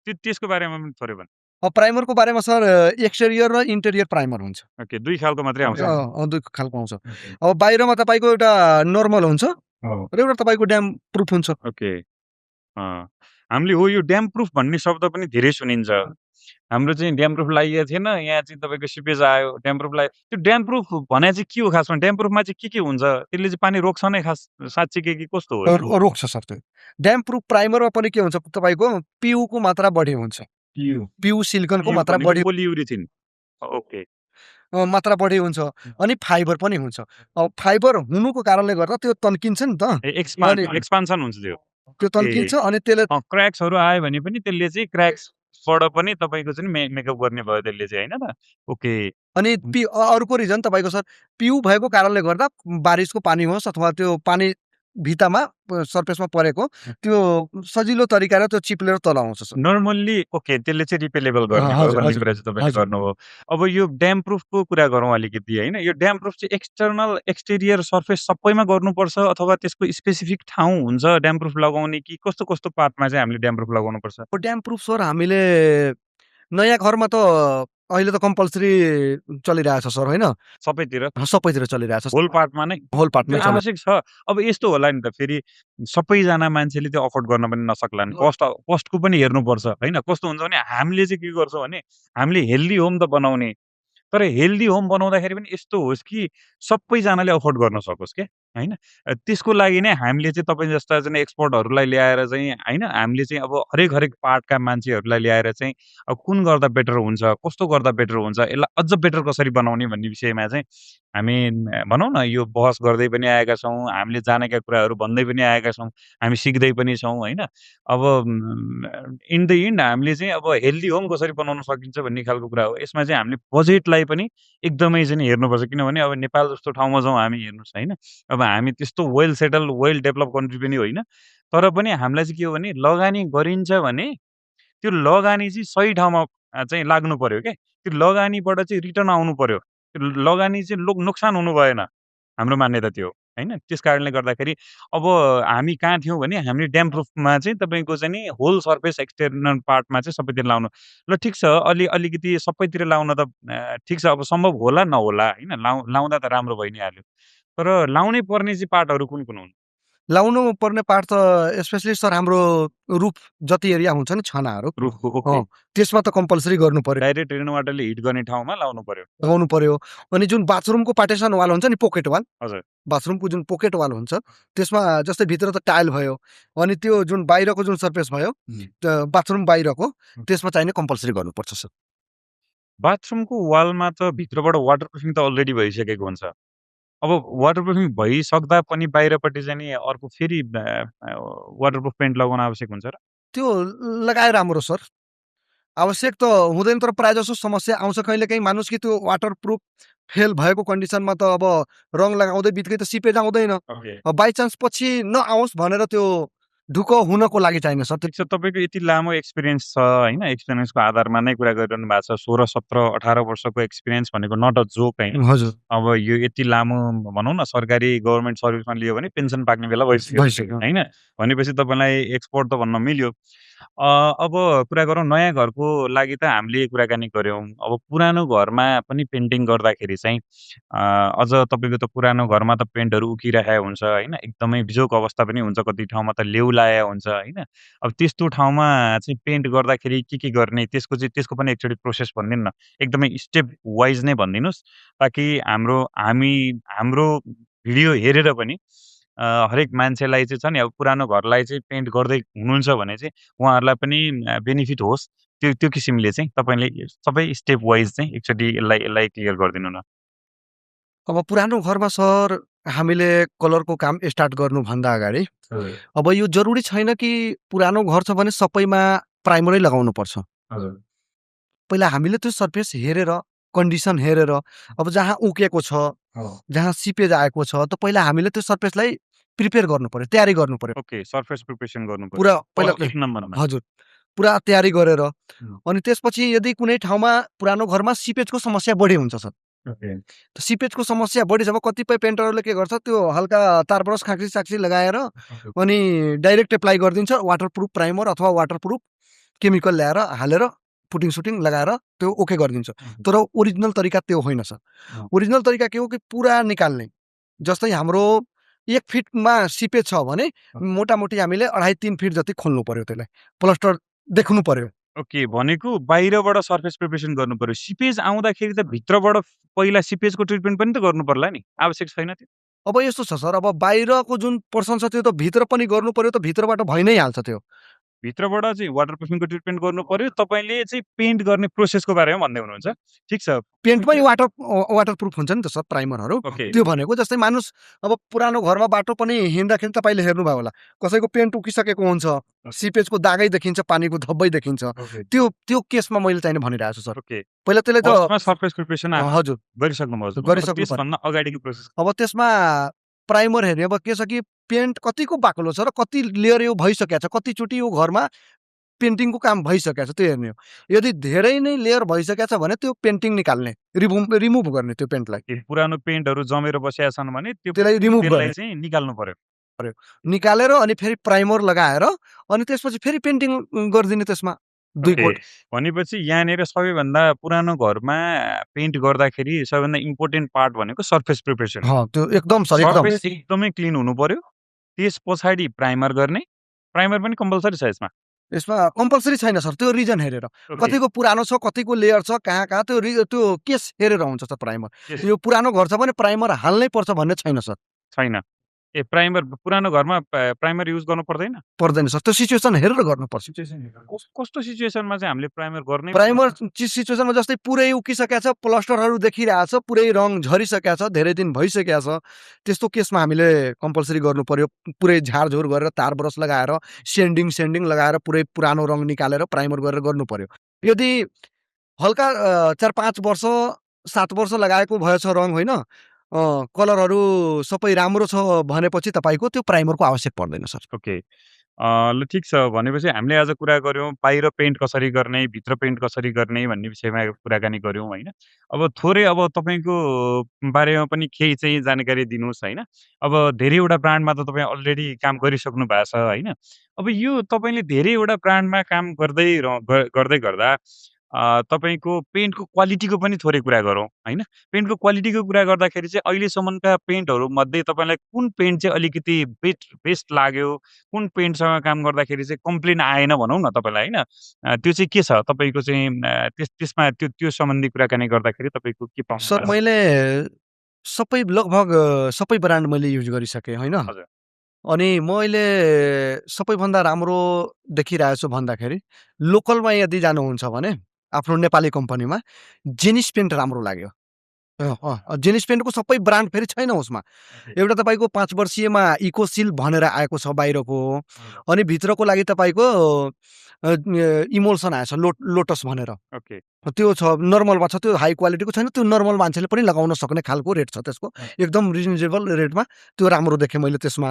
त्यसको बारेमा पनि थोरै भन। प्राइमरको बारेमा सर एक्सटेरियर र इन्टेरियर प्राइमर हुन्छ। 2 खालको मात्रै आउँछ। 2 खालको आउँछ। अब बाहिरमा तपाईको एउटा नर्मल हुन्छ र एउटा तपाईको ड्याम प्रुफ हुन्छ। हामीले हो यो ड्याम प्रुफ भन्ने शब्द पनि धेरै सुनिन्छ। हाम्रो चाहिँ ड्याम प्रुफ लगाइएको थिएन, यहाँ चाहिँ तपाईको सिपेज आयो, ड्याम प्रुफ लाग्यो। त्यो ड्याम प्रुफ भने चाहिँ के हो खासमा? ड्याम प्रुफमा चाहिँ के हुन्छ? त्यसले चाहिँ पानी रोक्छ नै खास साँच्चै कि कस्तो हो? रोक्छ सर। त्यो ड्याम प्रुफ प्राइमरमा पनि के हुन्छ तपाईको PU को मात्रा बढी हुन्छ। PU सिलिकनको मात्रा बढी, पोलियुरेथिन मात्रा बढी हुन्छ। अनि फाइबर पनि हुन्छ। अब फाइबर हुनुको कारणले गर्दा त्यो तन्किन्छ नि त, एक्सपान्सन हुन्छ। त्यो तन्किन्छ अनि त्यसले क्र्याक्सहरु आयो भने पनि त्यसले चाहिँ क्र्याक्सबाट पनि तपाईको चाहिँ मेकअप गर्ने भयो त्यसले चाहिँ हैन त। अनि अर्को रिजन तपाईको सर PU भएको कारणले गर्दा बारिसको पानी होस् अथवा त्यो पानी भित्तामा सर्फेसमा परेको त्यो सजिलो तरिकाले त्यो चिप्लेर तल आउँछ सर। नर्मल्ली त्यसले चाहिँ रिपेलेबल गर्ने हो भन्ने कुरा चाहिँ तपाईले गर्नुभयो। अब यो ड्याम प्रुफको कुरा गरौँ अलिकति हैन। यो ड्याम प्रुफ चाहिँ एक्सटर्नल एक्सटेरियर सर्फेस सबैमा गर्नुपर्छ अथवा त्यसको स्पेसिफिक ठाउँ हुन्छ ड्याम प्रुफ लगाउने कि कस्तो पार्टमा चाहिँ हामीले ड्याम प्रुफ लगाउनु पर्छ? ड्याम प्रुफ सर हामीले नयाँ घरमा त अहिले त कम्पल्सरी चलिरहेछ सर हैन, सबैतिर चलिरहेछ। होल पार्टमा आवश्यक छ। अब यस्तो होला नि त, फेरि सबैजना मान्छेले त्यो अफोर्ड गर्न पनि नसक्लान्, कस्टको पनि हेर्नुपर्छ हैन। कस्तो हुन्छ भने हामीले चाहिँ के गर्छौँ भने हामीले हेल्दी होम त बनाउने, तर हेल्दी होम बनाउँदाखेरि पनि यस्तो होस् कि सबैजनाले अफोर्ड गर्न सकोस् के। हैन? त्यसको लागि नै हामीले चाहिँ तपाईँ जस्ता चाहिँ एक्सपर्टहरूलाई ल्याएर चाहिँ हैन, हामीले चाहिँ अब हरेक पार्टका मान्छेहरूलाई ल्याएर चाहिँ अब कुन गर्दा बेटर हुन्छ, कस्तो गर्दा बेटर हुन्छ, यसलाई अझ बेटर कसरी बनाउने भन्ने विषयमा चाहिँ हामी भनौँ न यो बहस गर्दै पनि आएका छौँ, हामीले जानेका कुराहरू भन्दै पनि आएका छौँ, हामी सिक्दै पनि छौँ हैन? अब इन द एन्ड हामीले चाहिँ अब हेल्दी होम कसरी बनाउन सकिन्छ भन्ने खालको कुरा हो। यसमा चाहिँ हामीले बजेटलाई पनि एकदमै चाहिँ हेर्नुपर्छ, किनभने अब नेपाल जस्तो ठाउँमा जाउँ हामी हेर्नुहोस् हैन? अब हामी त्यस्तो well settle, well develop country पनि होइन। तर पनि हामीलाई चाहिँ के हो भने लगानी गरिन्छ भने त्यो लगानी चाहिँ सही ठाउँमा चाहिँ लाग्नु पर्यो के। त्यो लगानीबाट चाहिँ रिटर्न आउनु पर्यो। त्यो लगानी चाहिँ नोक्सान हुनु भएन। हाम्रो मान्यता त्यो हो, हैन? त्यस कारणले गर्दाखेरि अब हामी कहाँ थियौँ भने हामी ड्याम प्रुफमा चाहिँ तपाईँको चाहिँ नि होल सर्फेस एक्सटर्नल पार्टमा चाहिँ सबैतिर लाउनु। ल ठिक छ, अलिकति सबैतिर लाउन त ठिक छ, अब सम्भव होला नहोला हैन? लाउँदा त राम्रो भइ नै हाल्यो। तर लाउनै पर्ने चाहिँ पार्टहरू कुन हुन्? लाउनु पर्ने पार्ट त स्पेसली सर हाम्रो रुफ जति एरिया हुन्छ नि छानाहरू, रुफको ओके। त्यसमा त कम्पल्सरी गर्नु पर्यो। डाइरेक्ट रेनवाटरले हिट गर्ने ठाउँमा लगाउनु पर्यो। अनि जुन बाथरुमको पार्टिसन वाल हुन्छ नि, पोकेट वाल, हजुर, बाथरुमको जुन पोकेट वाल हुन्छ त्यसमा जस्तै भित्र त टाइल भयो, अनि त्यो जुन बाहिरको जुन सर्फेस भयो बाथरुम बाहिरको, त्यसमा चाहिने कम्पल्सरी गर्नुपर्छ सर। बाथरुमको वालमा त भित्रबाट वाटर प्रुफिङ त अलरेडी भइसकेको हुन्छ। अब वाटर प्रुफिङ भइसक्दा पनि बाहिरपट्टि चाहिँ नि अर्को फेरि वाटर प्रुफ पेन्ट लगाउन आवश्यक हुन्छ र? त्यो लगाए राम्रो सर। आवश्यक त हुँदैन, तर प्रायः जसो समस्या आउँछ कहिलेकाहीँ मानुस कि त्यो वाटर प्रुफ फेल भएको कन्डिसनमा त अब रङ लगाउँदै बित्तिकै त सिपेज आउँदैन। बाई चान्स पछि नआओस् भनेर त्यो ढुक्क हुनको लागि चाहिने सर। ठिक छ, तपाईँको यति लामो एक्सपिरियन्स छ हैन? एक्सपिरियन्सको आधारमा नै कुरा गरिरहनु भएको छ। 16, 17, 18 वर्षको एक्सपिरियन्स भनेको नट अ जोक हैन? हजुर। अब यो यति लामो भनौँ न सरकारी गभर्नमेन्ट सर्भिसमा लियो भने पेन्सन पाक्ने बेला भइसक्यो हैन? भनेपछि तपाईँलाई एक्सपर्ट त भन्न मिल्यो। अब कुरा गरौँ नयाँ घरको लागि त हामीले कुराकानी गऱ्यौँ। अब पुरानो घरमा पनि पेन्टिङ गर्दाखेरि चाहिँ अझ तपाईँको त पुरानो घरमा त पेन्टहरू उकिराखेको हुन्छ हैन? एकदमै बिजोग अवस्था पनि हुन्छ, कति ठाउँमा त लेउ लागेको हुन्छ हैन? अब त्यस्तो ठाउँमा चाहिँ पेन्ट गर्दाखेरि के गर्ने त्यसको पनि एकचोटि प्रोसेस भनिदिनु न। एकदमै स्टेप वाइज नै भनिदिनुहोस्, ताकि हाम्रो भिडियो हेरेर पनि हरेक मान्छेलाई चाहिँ छ नि अब पुरानो घरलाई चाहिँ पेन्ट गर्दै हुनुहुन्छ भने चाहिँ उहाँहरूलाई पनि बेनिफिट होस्। त्यो किसिमले चाहिँ तपाईँले सबै स्टेप वाइज चाहिँ एकचोटि यसलाई क्लियर गरिदिनु न। अब पुरानो घरमा सर हामीले कलरको काम स्टार्ट गर्नुभन्दा अगाडि अब यो जरुरी छैन कि पुरानो घर छ भने सबैमा प्राइमरै लगाउनु पर्छ। पहिला हामीले त्यो सर्फेस हेरेर, कन्डिसन हेरेर, अब जहाँ उकेको छ, जहाँ सिपेज आएको छ, त पहिला हामीले त्यो सर्फेसलाई प्रिपेयर गर्नु पर्यो, तयारी गर्नु पर्यो। ओके, सर्फेस प्रिपरेसन गर्नु पर्यो पुरा पहिला एक नम्बरमा। हजुर, पुरा तयारी गरेर अनि त्यसपछि यदि कुनै ठाउँमा पुरानो घरमा सिपेजको समस्या बढी हुन्छ सर, त सिपेजको समस्या बढी छ कतिपय पेन्टरहरूले के गर्छ, त्यो हल्का तारब्रस खाक्सी लगाएर अनि डाइरेक्ट एप्लाई गरिदिन्छ वाटरप्रुफ प्राइमर अथवा वाटरप्रुफ केमिकल ल्याएर हालेर पुटिङ सुटिङ लगाएर त्यो ओके गरिदिन्छ। तर ओरिजिनल तरिका त्यो होइन सर। ओरिजिनल तरिका के हो कि पुरा निकाल्ने। जस्तै हाम्रो 1 फिटमा सिपेज छ भने मोटामोटी हामीले 2.5-3 फिट जति खोल्नु पर्यो, त्यसलाई प्लास्टर देख्नु पर्यो। ओके, भनेको बाहिरबाट सर्फेस प्रिपरेसन गर्नु पर्यो। सिपेज आउँदाखेरि त भित्रबाट पहिला सिपेजको ट्रिटमेन्ट पनि त गर्नु पर्ला नि, आवश्यक छैन त्यो? अब यस्तो छ सर, अब बाहिरको जुन पोर्सन छ त्यो त भित्र पनि गर्नु पर्यो, त भित्रबाट भइ नै हाल्छ त्यो। भित्रबाट चाहिँ वाटर प्रुफिङको ट्रिटमेन्ट गर्नु पर्यो। तपाईँले चाहिँ पेन्ट गर्ने प्रोसेसको बारेमा भन्दै हुनुहुन्छ। ठिक छ, पेन्टमै वाटरप्रुफ हुन्छ नि त सर प्राइमरहरू। त्यो भनेको जस्तै मानुस अब पुरानो घरमा बाटो पनि हिँड्दाखेरि तपाईँले हेर्नुभयो होला, कसैको पेन्ट उकिसकेको हुन्छ, सिपेजको दागै देखिन्छ, पानीको धब्बै देखिन्छ। त्यो केसमा मैले चाहिँ भनिरहेको छु सर। पहिला त्यसले त सर्फेस प्रिपरेसन हजुर गरिसक्नुभयो अगाडिको प्रोसेस। अब त्यसमा प्राइमर हेर्ने अब के छ कि पेन्ट कतिको बाक्लो छ र कति लेयर यो भइसकेको छ, कतिचोटि यो घरमा पेन्टिङको काम भइसकेको छ त्यो हेर्ने हो। यदि धेरै नै लेयर भइसकेको छ भने त्यो पेन्टिङ निकाल्ने, रिमुभ गर्ने त्यो पेन्टलाई। पुरानो पेन्टहरू जमेर बसेका छन् भने त्यसलाई रिमुभ गर्ने चाहिँ निकाल्नु पर्यो। निकालेर अनि फेरि प्राइमर लगाएर अनि त्यसपछि फेरि पेन्टिङ गरिदिने त्यसमा 2 कोट। भनेपछि यहाँनिर सबैभन्दा पुरानो घरमा पेन्ट गर्दाखेरि सबैभन्दा इम्पोर्टेन्ट पार्ट भनेको सर्फेस प्रिपरेसन। त्यो एकदम सर, सर्फेस एकदमै क्लिन हुनु पर्यो। त्यस पछाडि प्राइमर गर्ने। प्राइमर पनि कम्पल्सरी छ यसमा? यसमा कम्पल्सरी छैन सर, त्यो रिजन हेरेर। कतिको पुरानो छ, कतिको लेयर छ, कहाँ त्यो केस हेरेर हुन्छ सर प्राइमर। यो पुरानो घर छ भने प्राइमर हाल्नै पर्छ भन्ने छैन सर। छैन। प्राइमर पुरानो घरमा प्राइमर युज गर्नु पर्दैन? पर्दैन सर, त्यो सिचुएसन हेरेर गर्नुपर्छ। कस्तो सिचुएसनमा चाहिँ हामीले प्राइमर गर्नै प्राइमर सिचुएसनमा जस्तै पुरै उकिसकेको छ, प्लास्टरहरू देखिरहेको छ, पुरै रङ झरिसकेको छ, धेरै दिन भइसकेको छ, त्यस्तो केसमा हामीले कम्पल्सरी गर्नु पर्यो। पुरै झारझुर गरेर तार ब्रस लगाएर सेन्डिङ लगाएर पुरै पुरानो रङ निकालेर प्राइमर गरेर गर्नु पर्यो। यदि हल्का 4-5 वर्ष 7 वर्ष लगाएको भएछ रङ होइन, कलरहरू सबै राम्रो छ भनेपछि तपाईँको त्यो प्राइमरको आवश्यक पर्दैन सर। ओके। ल ठिक छ। भनेपछि हामीले आज कुरा गऱ्यौँ बाहिर पेन्ट कसरी गर्ने, भित्र पेन्ट कसरी गर्ने भन्ने विषयमा कुराकानी गऱ्यौँ होइन। अब थोरै अब तपाईँको बारेमा पनि केही चाहिँ जानकारी दिनुहोस् होइन। अब धेरैवटा ब्रान्डमा त तपाईँ अलरेडी काम गरिसक्नु भएको छ होइन। अब यो तपाईँले धेरैवटा ब्रान्डमा काम गर्दै गर्दा तपाईँको पेन्टको क्वालिटीको पनि थोरै कुरा गरौँ होइन। पेन्टको क्वालिटीको कुरा गर्दाखेरि चाहिँ अहिलेसम्मका पेन्टहरूमध्ये तपाईँलाई कुन पेन्ट चाहिँ अलिकति बेस्ट लाग्यो? कुन पेन्टसँग काम गर्दाखेरि चाहिँ कम्प्लेन आएन भनौँ न तपाईँलाई होइन? त्यो चाहिँ के छ तपाईँको चाहिँ त्यसमा त्यो सम्बन्धी कुराकानी गर्दाखेरि तपाईँको के पाउनु सर, मैले लगभग सबै ब्रान्ड मैले युज गरिसकेँ होइन। हजुर। अनि मैले सबैभन्दा राम्रो देखिरहेको छु भन्दाखेरि लोकलमा यदि जानुहुन्छ भने आफ्नो नेपाली कम्पनीमा जेनिस पेन्ट राम्रो लाग्यो। जेनिस पेन्टको सबै ब्रान्ड फेरि छैन उसमा। एउटा तपाईँको 5 वर्षीयमा इकोसिल भनेर आएको छ बाहिरको, अनि भित्रको लागि तपाईँको इमोल्सन आएछ लोटस भनेर। ओके। त्यो छ, नर्मलमा छ, त्यो हाई क्वालिटीको छैन, त्यो नर्मल मान्छेले पनि लगाउन सक्ने खालको रेट छ त्यसको, एकदम रिजनेबल रेटमा त्यो राम्रो देखेँ मैले त्यसमा।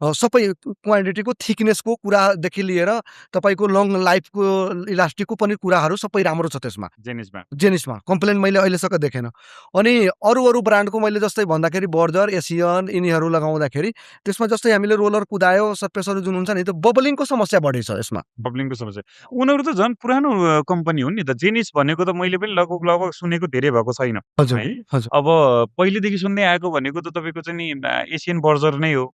सबै क्वान्टिटीको थिकनेसको कुरादेखि लिएर तपाईँको लङ लाइफको इलास्टिकको पनि कुराहरू सबै राम्रो छ त्यसमा, जेनिसमा कम्प्लेन मैले अहिलेसम्म देखेन। अनि अरू ब्रान्डको मैले जस्तै भन्दाखेरि बर्जर, एसियन यिनीहरू लगाउँदाखेरि त्यसमा जस्तै हामीले रोलर कुदायो, सर्फेसहरू जुन हुन्छ नि, त्यो बबलिङको समस्या बढी छ यसमा। बबलिङको समस्या, उनीहरू त झन् पुरानो कम्पनी हुन् नि त। जेनिस भनेको त मैले पनि लगभग सुनेको धेरै भएको छैन। हजुर, है हजुर। अब पहिलेदेखि सुन्दै आएको भनेको त तपाईँको चाहिँ नि एसियन बर्जर नै हो,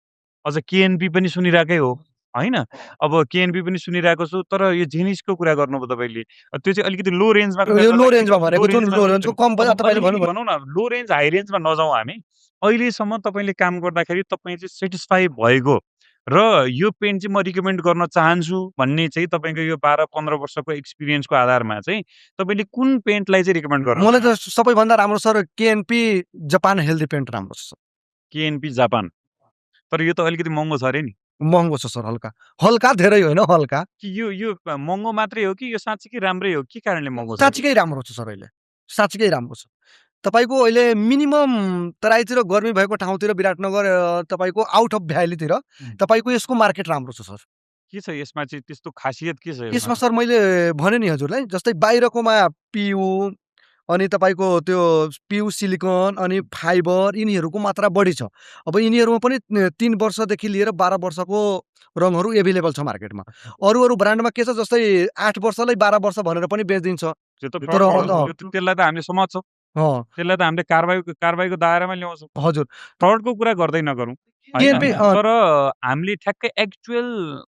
अझ केएनपी पनि सुनिरहेकै हो होइन। अब केएनपी पनि सुनिरहेको छु, तर यो जेनिसको कुरा गर्नुभयो तपाईँले, त्यो चाहिँ अलिकति लो रेन्जमा भनेको जुन लो रेन्जको कम भनौँ न, लो रेन्ज हाई रेन्जमा नजाउँ हामी। अहिलेसम्म तपाईँले काम गर्दाखेरि तपाईँ चाहिँ सेटिस्फाई भएको र यो पेन्ट चाहिँ म रिकमेन्ड गर्न चाहन्छु भन्ने चाहिँ तपाईँको यो 12-15 वर्षको एक्सपिरियन्सको आधारमा चाहिँ तपाईँले कुन पेन्टलाई चाहिँ रिकमेन्ड गर्नु? मलाई त सबैभन्दा राम्रो sir KNP Japan healthy paint राम्रो छ। केएनपी जापान, तर यो त अलिकति महँगो छ अरे नि? महँगो छ सर, हल्का धेरै होइन, हल्का। कि यो महँगो मात्रै हो कि यो साँच्चीकै राम्रै हो? के कारणले महँगो छ? साँच्चीकै राम्रो छ सर, अहिले साँच्चीकै राम्रो छ। तपाईँको अहिले मिनिमम तराईतिर गर्मी भएको ठाउँतिर विराटनगर तपाईँको आउट अफ भ्यालीतिर तपाईँको यसको मार्केट राम्रो छ सर। के छ यसमा चाहिँ त्यस्तो खासियत के छ यसमा? सर मैले भने नि हजुरलाई, जस्तै बाहिरकोमा पियु अनि तपाईँको त्यो पियु सिलिकन अनि फाइबर यिनीहरूको मात्रा बढी छ। अब यिनीहरूमा पनि 3 वर्षदेखि लिएर 12 वर्षको रङहरू एभाइलेबल छ मार्केटमा। अरू ब्रान्डमा के छ, जस्तै 8 वर्षलाई 12 वर्ष भनेर पनि बेचिदिन्छ। त्यसलाई त हामीले समात्छौँ, त्यसलाई त हामीले कारबाहीको दायरामा ल्याउँछौँ। हजुर, फ्रडको कुरा गर्दै नगरौँ, तर हामीले ठ्याक्कै एक्चुअल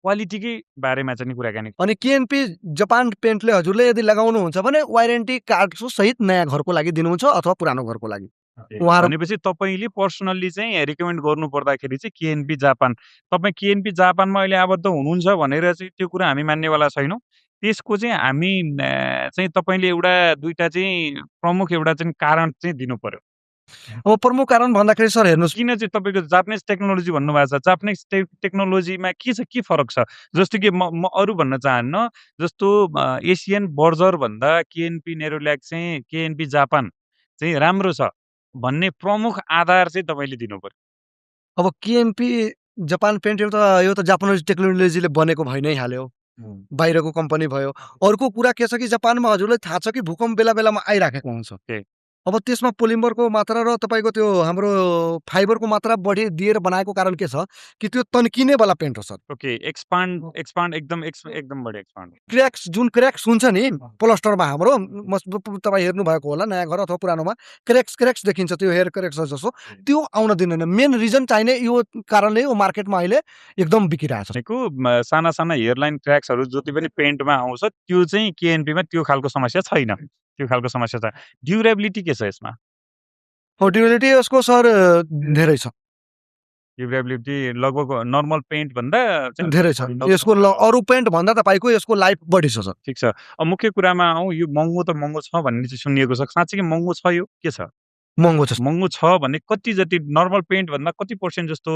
क्वालिटीकै बारेमा चाहिँ कुराकानी। अनि केएनपी जापान पेन्टले हजुरले यदि लगाउनुहुन्छ भने वारेन्टी कार्डको सहित नयाँ घरको लागि दिनुहुन्छ अथवा पुरानो घरको लागि। भनेपछि तपाईँले पर्सनल्ली चाहिँ रिकमेन्ड गर्नु पर्दाखेरि चाहिँ केएनपी जापान, तपाईँ केएनपी जापानमा अहिले आबद्ध हुनुहुन्छ भनेर चाहिँ त्यो कुरा हामी मान्नेवाला छैनौँ। त्यसको चाहिँ हामी चाहिँ तपाईँले एउटा दुईटा चाहिँ प्रमुख एउटा चाहिँ कारण चाहिँ दिनु पर्यो। अब प्रमुख कारण भन्दाखेरि सर हेर्नुहोस्, किन चाहिँ तपाईँको जापानिज टेक्नोलोजी भन्नुभएको छ, जापानिज टेक्नोलोजीमा के छ, के फरक छ? जस्तो कि म अरू भन्न चाहन्न, जस्तो एसियन बर्जर भन्दा केएनपी नेरोल्याक चाहिँ केएनपी जापान चाहिँ राम्रो छ भन्ने प्रमुख आधार चाहिँ तपाईँले दिनु पर्यो। अब केएनपी जापान पेन्ट यो त जापानिज टेक्नोलोजीले बनेको भइ नै हाल्यो, बाहिरको कम्पनी भयो। अर्को कुरा के छ कि जापानमा हजुरलाई थाहा छ कि भूकम्प बेलामा आइराखेको हुन्छ। अब त्यसमा पोलिमरको मात्रा र तपाईँको त्यो हाम्रो फाइबरको मात्रा बढी दिएर बनाएको कारण के छ कि त्यो तन्किनेवाला पेन्ट हो सर। ओके, एक्सपान्ड एकदम बढी एक्सपान्ड। जुन क्र्याक्स हुन्छ नि प्लास्टरमा हाम्रो, तपाईँ हेर्नु भएको होला नयाँ घर अथवा पुरानोमा क्र्याक्स देखिन्छ, त्यो हेयर क्र्याक्स जसो त्यो आउन दिँदैन। मेन रिजन चाहिने यो कारणले यो मार्केटमा अहिले एकदम बिकिरहेको छ। साना हेयरलाइन क्र्याक्सहरू जति पनि पेन्टमा आउँछ त्यो चाहिँ केएनपीमा त्यो खालको समस्या छैन, त्यो खालको समस्या छ। ड्युरेबिलिटी के छ यसमा? ड्युरेबिलिटी यसको सर धेरै छ, ड्युरेबिलिटी लगभग नर्मल पेन्ट भन्दा चाहिँ धेरै छ यसको अरू पेन्ट भन्दा तपाईँको यसको लाइफ बढी छ सर। ठिक छ। अब मुख्य कुरामा आउँ, यो महँगो त महँगो छ भन्ने चाहिँ सुनिएको छ। साँच्चै महँगो छ यो? के छ? महँगो छ। महँगो छ भने कति जति नर्मल पेन्ट भन्दा कति % जस्तो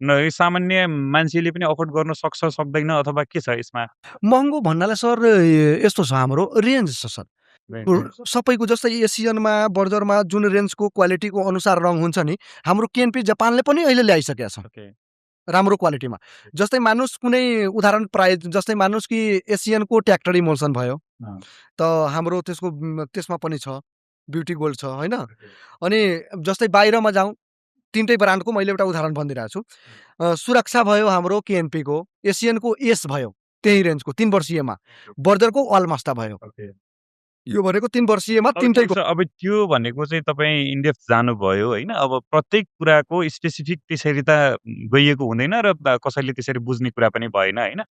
सामान्य मान्छेले पनि अफोर्ड गर्न सक्छ, सक्दैन अथवा के छ यसमा? महँगो भन्नाले सर यस्तो छ, हाम्रो रेन्ज छ सर। सबैको जस्तै एसियनमा, बर्जरमा जुन रेन्जको क्वालिटीको अनुसार रङ हुन्छ नि, हाम्रो केएनपी जापानले पनि अहिले ल्याइसकेको छ राम्रो क्वालिटीमा। जस्तै मानुस कुनै उदाहरण प्राइस, जस्तै मानुस कि एसियनको ट्याक्टर इमोल्सन भयो, त हाम्रो त्यसमा पनि छ, ब्युटी गोल्ड छ होइन। अनि जस्तै बाहिरमा जाउँ, तीनटै ब्रान्डको मैले एउटा उदाहरण भनिदिरहेको छु। सुरक्षा भयो हाम्रो केएनपीको, एसियनको एस भयो त्यही रेन्जको 3 वर्षीयमा, बर्जरको अलमास्टा भयो। यो भनेको 3 वर्षीयमा तीनटैको। अब त्यो भनेको चाहिँ तपाईँ इनडेप्थ जानुभयो होइन। अब प्रत्येक कुराको स्पेसिफिक त्यसरी त गइएको हुँदैन र कसैले त्यसरी बुझ्ने कुरा पनि भएन होइन।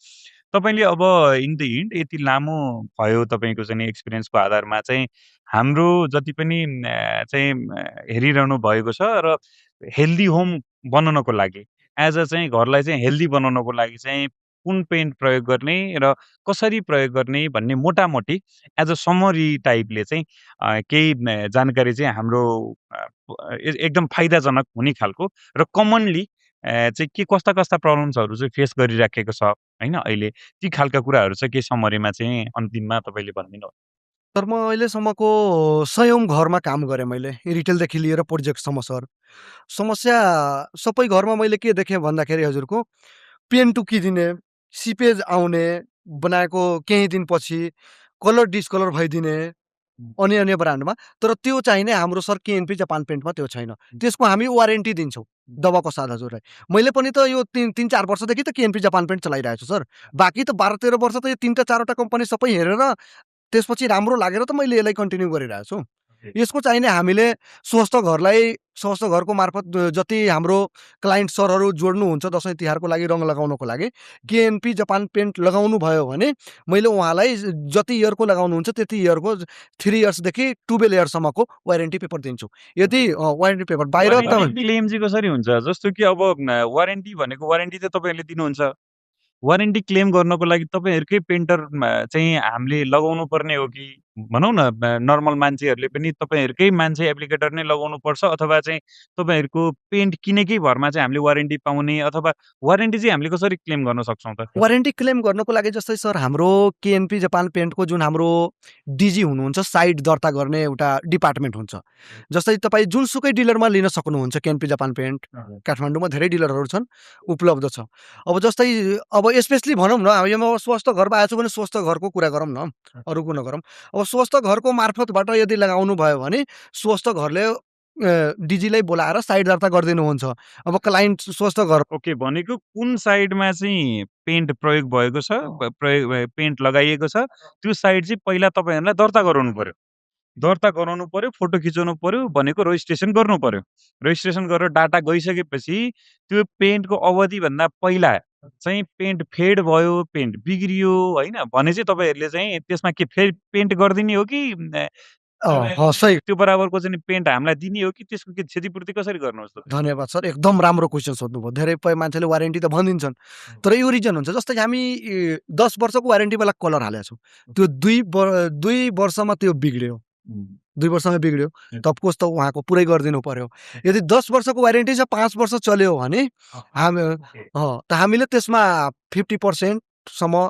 तपाईँले अब इन द हिन्ड यति लामो भयो तपाईँको चाहिँ एक्सपिरियन्सको आधारमा चाहिँ हाम्रो जति पनि चाहिँ हेरिरहनु भएको छ र हेल्दी होम बनाउनको लागि, एज अ चाहिँ घरलाई चाहिँ हेल्दी बनाउनको लागि चाहिँ कुन पेन्ट प्रयोग गर्ने र कसरी प्रयोग गर्ने भन्ने मोटामोटी एज अ समरी टाइपले चाहिँ केही जानकारी चाहिँ हाम्रो एकदम फाइदाजनक हुने खालको र कमनली चाहिँ के कस्ता प्रब्लम्सहरू चाहिँ फेस गरिराखेको छ होइन अहिले, ती खालका कुराहरू चाहिँ के समरीमा चाहिँ अन्तिममा तपाईँले भनिदिनु। सर म अहिलेसम्मको 100औं घरमा काम गरेँ मैले, रिटेलदेखि लिएर प्रोजेक्टसम्म सर। समस्या सबै घरमा मैले के देखेँ भन्दाखेरि हजुरको पेन टुकिदिने, सिपेज आउने, बनाएको केही दिनपछि कलर डिस्कलर भइदिने अन्य ब्रान्डमा। तर त्यो चाहिँ नै हाम्रो सर केएनपी जापान पेन्टमा त्यो छैन। त्यसको हामी वारेन्टी दिन्छौँ दबाको साथ हजुरलाई। मैले पनि त यो 3-4 वर्षदेखि त केएनपी जापान पेन्ट चलाइरहेको छु सर। बाँकी त 12-13 वर्ष त यो 3टा 4वटा कम्पनी सबै हेरेर त्यसपछि राम्रो लागेर त मैले यसलाई कन्टिन्यू गरिरहेको छु। यसको चाहिँ नि हामीले स्वस्थ घरको मार्फत जति हाम्रो क्लाइन्ट सरहरू जोड्नुहुन्छ दसैँ तिहारको लागि रङ लगाउनको लागि केएनपी जापान पेन्ट लगाउनु भयो भने मैले उहाँलाई जति इयरको लगाउनुहुन्छ त्यति इयरको 3 इयर्सदेखि 12 इयरसम्मको वारेन्टी पेपर दिन्छु। यदि वारेन्टी पेपर बाहिर क्लेम चाहिँ कसरी हुन्छ? जस्तो कि अब वारेन्टी भनेको वारेन्टी त तपाईँहरूले दिनुहुन्छ। वारेन्टी क्लेम गर्नको लागि तपाईँहरूकै पेन्टर चाहिँ हामीले लगाउनु पर्ने हो कि भनौँ न नर्मल मान्छेहरूले पनि तपाईँहरूकै मान्छे एप्लिकेटर नै लगाउनु पर्छ, अथवा चाहिँ तपाईँहरूको पेन्ट किनेकै भरमा चाहिँ हामीले वारेन्टी पाउने, अथवा वारेन्टी चाहिँ हामीले कसरी क्लेम गर्न सक्छौँ त? वारेन्टी क्लेम गर्नको लागि जस्तै सर हाम्रो केएनपी जापान पेन्टको जुन हाम्रो डिजी हुनुहुन्छ, साइट दर्ता गर्ने एउटा डिपार्टमेन्ट हुन्छ। जस्तै तपाईँ जुनसुकै डिलरमा लिन सक्नुहुन्छ केएनपी जापान पेन्ट। काठमाडौँमा धेरै डिलरहरू छन्, उपलब्ध छ। अब जस्तै अब स्पेसली भनौँ न, अब म स्वस्थ घरमा आएको छु भने स्वस्थ घरको कुरा गरौँ न, अरूको नगरौँ। अब स्वस्थ घरको मार्फतबाट यदि लगाउनु भयो भने स्वस्थ घरले डिजीलाई बोलाएर साइट दर्ता गरिदिनुहुन्छ। अब क्लाइन्ट स्वस्थ घर। ओके, भनेको कुन साइडमा चाहिँ पेन्ट प्रयोग भएको छ, पेन्ट लगाइएको छ, त्यो साइड चाहिँ पहिला तपाईँहरूलाई दर्ता गराउनु पर्यो। दर्ता गराउनु पर्यो, फोटो खिचाउनु पर्यो, भनेको रजिस्ट्रेसन गर्नु पर्यो। रजिस्ट्रेसन गरेर डाटा गइसकेपछि त्यो पेन्टको अवधिभन्दा पहिला चाहिँ पेन्ट फेड भयो, पेन्ट बिग्रियो होइन भने चाहिँ तपाईँहरूले चाहिँ त्यसमा के फेरि पेन्ट गरिदिने हो कि सही त्यो बराबरको चाहिँ पेन्ट हामीलाई दिने हो कि त्यसको के क्षतिपूर्ति कसरी गर्नुहोस् त? धन्यवाद सर, एकदम राम्रो क्वेसन सोध्नुभयो। धेरै मान्छेले वारेन्टी त भनिदिन्छन्, तर यो रिजन हुन्छ। जस्तै हामी 10 वर्षको वारेन्टीवाला कलर हालेको छौँ, त्यो 2 वर्षमा त्यो बिग्रियो, 2 वर्षमा बिग्रियो, तबकोस त उहाँको पुरै गरिदिनु पर्यो। यदि 10 वर्षको वारेन्टी छ, 5 वर्ष चल्यो भने हामीले त्यसमा 50% सम्म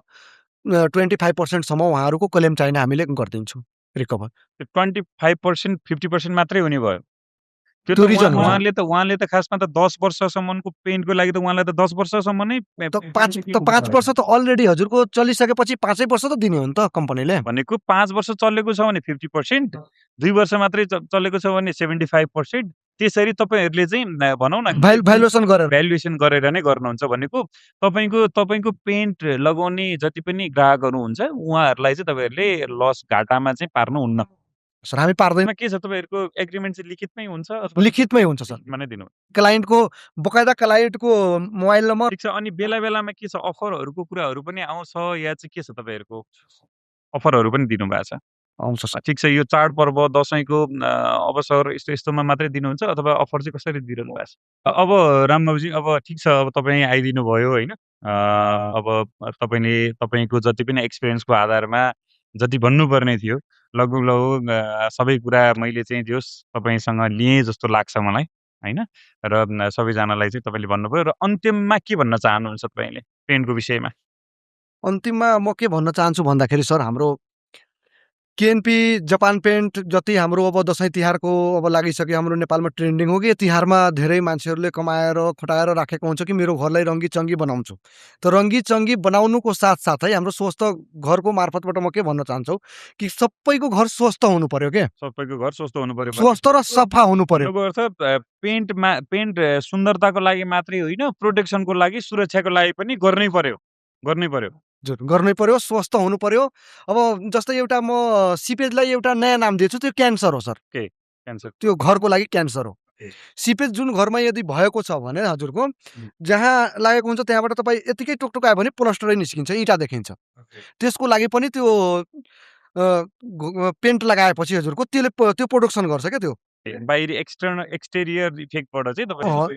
25% सम्म उहाँहरूको क्लेम चाहिने हामीले गरिदिन्छौँ रिकभर। 25% 50% मात्रै हुने भयो। त्यो त उहाँले त खासमा त 10 वर्षसम्मको पेन्टको लागि त उहाँलाई त 10 वर्षसम्म नै 5 वर्ष त अलरेडी हजुरको चलिसकेपछि 5 वर्ष त दिने हो नि त कम्पनीले। भनेको 5 वर्ष चलेको छ भने 50%, 2 वर्ष मात्रै चलेको छ भने 75%, त्यसरी तपाईँहरूले चाहिँ भनौँ न भ्यालुएसन गरेर नै गर्नुहुन्छ। भनेको तपाईँको पेन्ट लगाउने जति पनि ग्राहकहरू हुन्छ उहाँहरूलाई चाहिँ तपाईँहरूले लस घाटामा चाहिँ पार्नुहुन्न। सर हामी पार्दैन। के छ तपाईँहरूको एग्रिमेन्ट चाहिँ लिखितमै हुन्छ? लिखितमै हुन्छ सर, माने दिनु क्लाइन्टको बकाइदा क्लाइन्टको मोबाइल नम्बर। ठिक छ। अनि बेलामा के छ, अफरहरूको कुराहरू पनि आउँछ या चाहिँ के छ? तपाईँहरूको अफरहरू पनि दिनुभएको छ? आउँछ सर। ठिक छ, यो चाडपर्व दसैँको अवसर यस्तोमा मात्रै दिनुहुन्छ अथवा अफर चाहिँ कसरी दिइरहनु भएको छ? अब रामबाबुजी, अब ठिक छ, अब तपाईँ आइदिनु भयो होइन? अब तपाईँको जति पनि एक्सपिरियन्सको आधारमा जति भन्नुपर्ने थियो लगभग सबै कुरा मैले चाहिँ तपाईँसँग लिएँ जस्तो लाग्छ मलाई होइन? र सबैजनालाई चाहिँ तपाईँले भन्नुभयो। र अन्त्यममा के भन्न चाहनुहुन्छ तपाईँले पेन्टको विषयमा? अन्तिममा म के भन्न चाहन्छु भन्दाखेरि सर, हाम्रो केएनपी जापान पेन्ट जति हाम्रो अब दसैँ तिहारको अब लागिसक्यो, हाम्रो नेपालमा ट्रेन्डिङ हो कि तिहारमा धेरै मान्छेहरूले कमाएर खटाएर राखेको हुन्छ कि मेरो घरलाई रङ्गी चङ्गी बनाउँछु। त रङ्गी चङ्गी बनाउनुको साथसाथै हाम्रो स्वस्थ घरको मार्फतबाट म के भन्न चाहन्छु कि सबैको घर स्वस्थ हुनु पर्यो के, सबैको घर स्वस्थ हुनु पर्यो। स्वस्थ र सफा हुनु पर्यो। पेन्ट सुन्दरताको लागि मात्रै होइन, प्रोटेक्सनको लागि, सुरक्षाको लागि पनि गर्नै पर्यो। हजुर, गर्नै पर्यो, स्वस्थ हुनु पर्यो। अब जस्तै एउटा म सिपेजलाई एउटा नयाँ नाम दिएछु, त्यो क्यान्सर हो सर। क्यान्सर त्यो घरको लागि क्यान्सर हो। सिपेज जुन घरमा यदि भएको छ भने हजुरको जहाँ लागेको हुन्छ त्यहाँबाट तपाईँ यतिकै टुकटुक आयो भने प्लास्टरै निस्किन्छ, इँटा देखिन्छ। त्यसको लागि पनि त्यो पेन्ट लगाएपछि हजुरको त्यो प्रोडक्सन गर्छ क्या, त्यो बाहिरी एक्सटेरियर इफेक्टबाट चाहिँ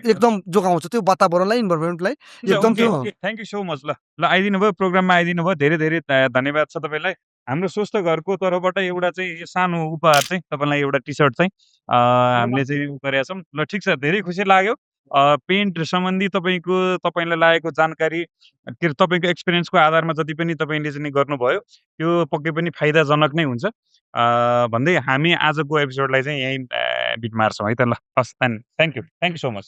एकदम जोगाउँछ त्यो वातावरणलाई, इन्भाइरोमेन्टलाई एकदम। Thank you so much. ल आइदिनु भयो, प्रोग्राममा आइदिनु भयो, धेरै धेरै धन्यवाद छ तपाईँलाई। हाम्रो स्वस्थ घरको तर्फबाट एउटा चाहिँ सानो उपहार चाहिँ तपाईँलाई, एउटा टी सर्ट चाहिँ हामीले चाहिँ गरेका छौँ। ल ठिक छ, धेरै खुसी लाग्यो। पेन्ट सम्बन्धी तपाईँलाई लागेको जानकारी तपाईँको एक्सपिरियन्सको आधारमा जति पनि तपाईँले चाहिँ गर्नुभयो त्यो पक्कै पनि फाइदाजनक नै हुन्छ भन्दै हामी आजको एपिसोडलाई चाहिँ यहीँ बिट मार्छौँ है त। ल हस्, थ्याङ्क यू सो मच।